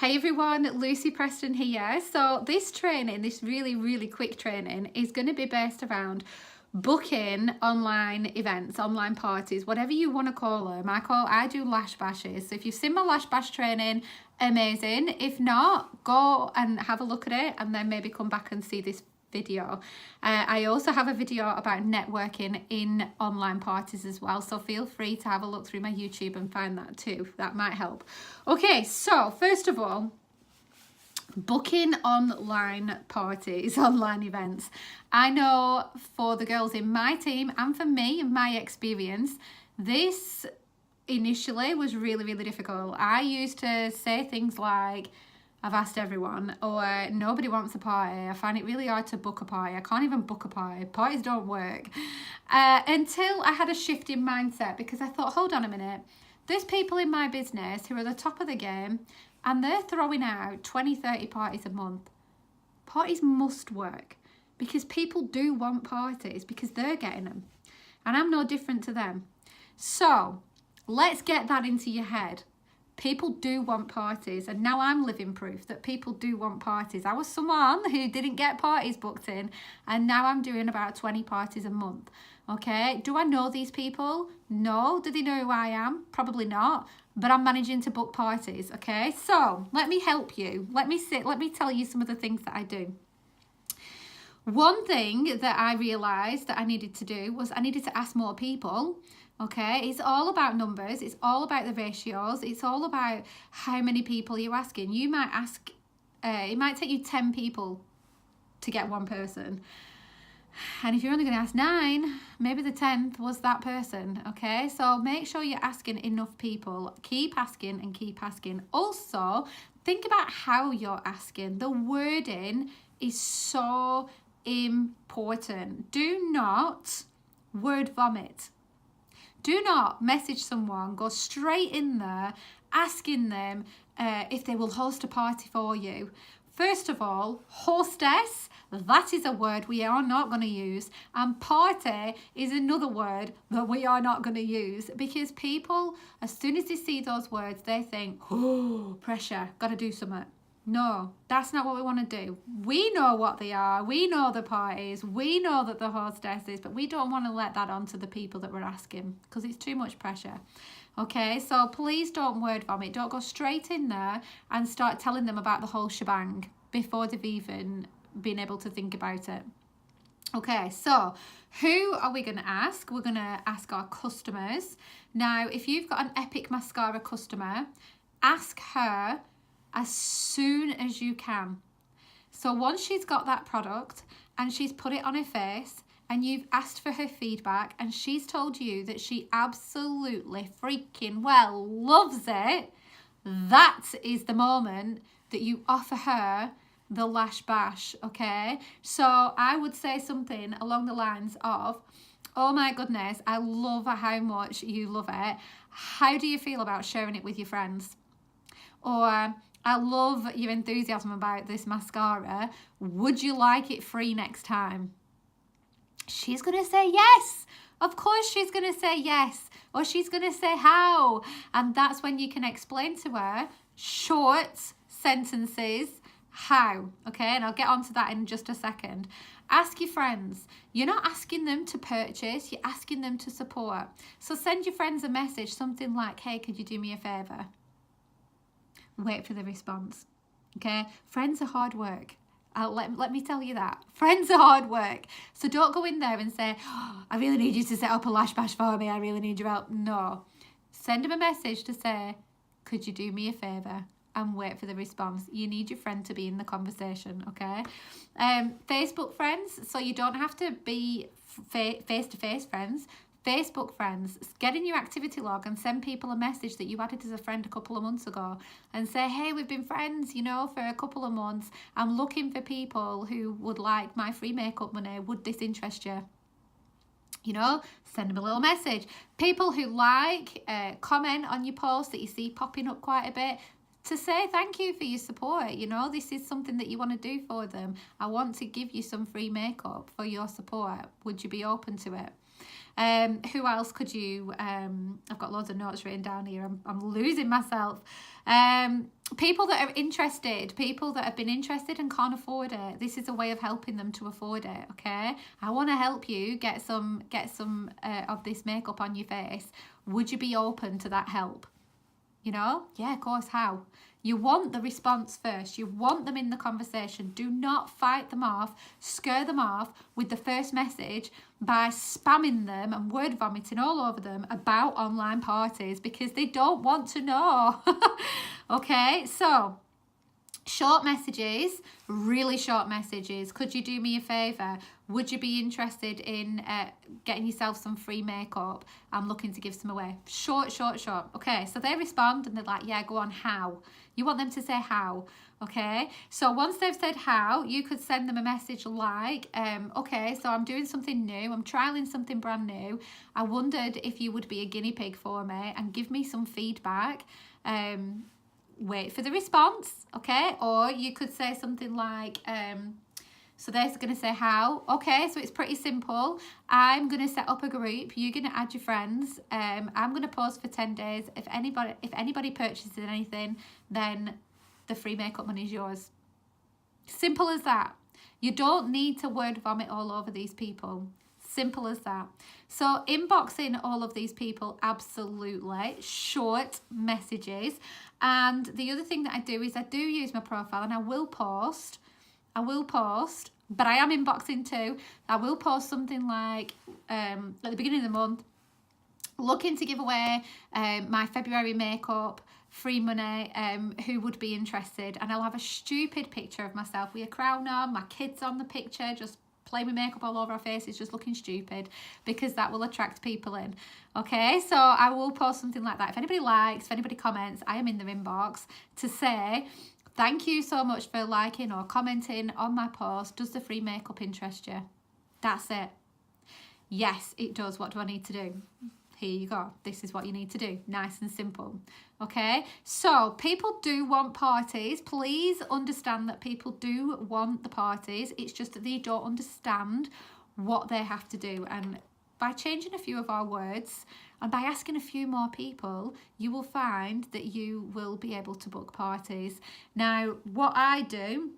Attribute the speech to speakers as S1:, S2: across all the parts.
S1: Hey everyone, Lucy Preston here. So this training, this really quick training is going to be based around booking online events, online parties, whatever you want to call them. I do lash bashes. So if you've seen my lash bash training, amazing. If not, go and have a look at it and then maybe come back and see this video. I also have a video about networking in online parties as well, so feel free to have a look through my YouTube and find that too. That might help. Okay, so first of all, booking online parties, online events. I know for the girls in my team and for me, in my experience, this initially was really difficult. I used to say things like, I've asked everyone, or nobody wants a party. I find it really hard to book a party. I can't even book a party. Parties don't work. Until I had a shift in mindset, because I thought, hold on a minute. There's people in my business who are the top of the game and they're throwing out 20, 30 parties a month. Parties must work because people do want parties because they're getting them. And I'm no different to them. So let's get that into your head. People do want parties, and now I'm living proof that people do want parties. I was someone who didn't get parties booked in, and now I'm doing about 20 parties a month. Okay, do I know these people? No. Do they know who I am? Probably not, but I'm managing to book parties. Okay, so let me help you. Let me tell you some of the things that I do. One thing that I realised that I needed to do was I needed to ask more people. Okay, it's all about numbers. It's all about the ratios. It's all about how many people you're asking. You might ask, it might take you 10 people to get one person. And if you're only going to ask 9, maybe the 10th was that person. Okay, so make sure you're asking enough people. Keep asking and keep asking. Also, think about how you're asking. The wording is so important. Do not word vomit. Do not message someone, go straight in there, asking them if they will host a party for you. First of all, hostess, that is a word we are not going to use. And party is another word that we are not going to use. Because people, as soon as they see those words, they think, oh, pressure, got to do something. No, that's not what we want to do. We know what they are. We know the parties. We know that the hostess is, but we don't want to let that on to the people that we're asking because it's too much pressure. Okay, so please don't word vomit. Don't go straight in there and start telling them about the whole shebang before they've even been able to think about it. Okay, so who are we going to ask? We're going to ask our customers. Now, if you've got an Epic Mascara customer, ask her as soon as you can. So once she's got that product and she's put it on her face and you've asked for her feedback and she's told you that she absolutely freaking well loves it, that is the moment that you offer her the Lash Bash, okay? So I would say something along the lines of, oh my goodness, I love how much you love it. How do you feel about sharing it with your friends? Or, I love your enthusiasm about this mascara. Would you like it free next time? She's going to say yes. Of course she's going to say yes. Or she's going to say how. And that's when you can explain to her short sentences, how. Okay, and I'll get onto that in just a second. Ask your friends. You're not asking them to purchase. You're asking them to support. So send your friends a message, something like, hey, could you do me a favour? Wait for the response. Okay, friends are hard work. Let me tell you that. Friends are hard work. So don't go in there and say, oh, I really need you to set up a lash bash for me. I really need your help. No. Send them a message to say, could you do me a favour? And wait for the response. You need your friend to be in the conversation, okay? Facebook friends, so you don't have to be face-to-face friends. Facebook friends, get in your activity log and send people a message that you added as a friend a couple of months ago and say, hey, we've been friends, you know, for a couple of months. I'm looking for people who would like my free makeup money. Would this interest you? You know, send them a little message. People who comment on your posts that you see popping up quite a bit, to say thank you for your support. You know, this is something that you want to do for them. I want to give you some free makeup for your support. Would you be open to it? Who else could you, I've got loads of notes written down here. I'm losing myself. People that are interested, people that have been interested and can't afford it. This is a way of helping them to afford it, okay? I want to help you get some of this makeup on your face. Would you be open to that help? You know? Yeah, of course. How? You want the response first. You want them in the conversation. Do not fight them off, scare them off with the first message by spamming them and word vomiting all over them about online parties, because they don't want to know. Okay, so short messages, really short messages. Could you do me a favour? Would you be interested in getting yourself some free makeup? I'm looking to give some away. Short, short, short. Okay, so they respond and they're like, yeah, go on, how? You want them to say how, okay? So once they've said how, you could send them a message like, okay, so I'm doing something new. I'm trialling something brand new. I wondered if you would be a guinea pig for me and give me some feedback. Wait for the response, okay? Or you could say something like, so they're going to say how. Okay, so it's pretty simple. I'm going to set up a group. You're going to add your friends. I'm going to post for 10 days. If anybody purchases anything, then the free makeup money is yours. Simple as that. You don't need to word vomit all over these people. Simple as that. So inboxing all of these people, absolutely. Short messages. And the other thing that I do is I do use my profile, and I will post, but I am inboxing too. I will post something like at the beginning of the month, looking to give away my February makeup, free money, who would be interested. And I'll have a stupid picture of myself with a crown on, my kids on the picture, just playing with makeup all over our faces, just looking stupid, because that will attract people in. Okay, so I will post something like that. If anybody likes, if anybody comments, I am in their inbox to say, thank you so much for liking or commenting on my post. Does the free makeup interest you? That's it. Yes, it does. What do I need to do? Here you go. This is what you need to do. Nice and simple. Okay, so people do want parties. Please understand that people do want the parties. It's just that they don't understand what they have to do. And by changing a few of our words and by asking a few more people, you will find that you will be able to book parties. Now, what I do,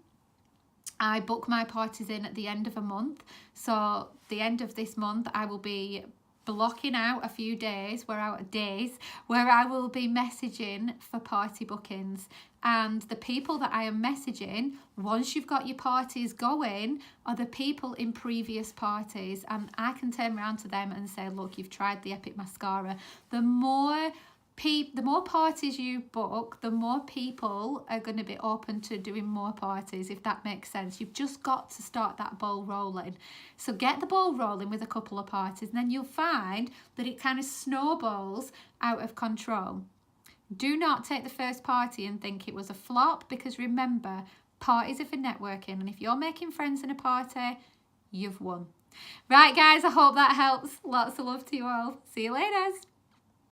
S1: I book my parties in at the end of a month. So the end of this month, I will be blocking out a few days where I will be messaging for party bookings. And the people that I am messaging, once you've got your parties going, are the people in previous parties. And I can turn around to them and say, look, you've tried the Epic Mascara. The more parties you book, the more people are going to be open to doing more parties, if that makes sense. You've just got to start that ball rolling. So get the ball rolling with a couple of parties, and then you'll find that it kind of snowballs out of control. Do not take the first party and think it was a flop, because remember, parties are for networking, and if you're making friends in a party, you've won. Right, guys, I hope that helps. Lots of love to you all. See you later.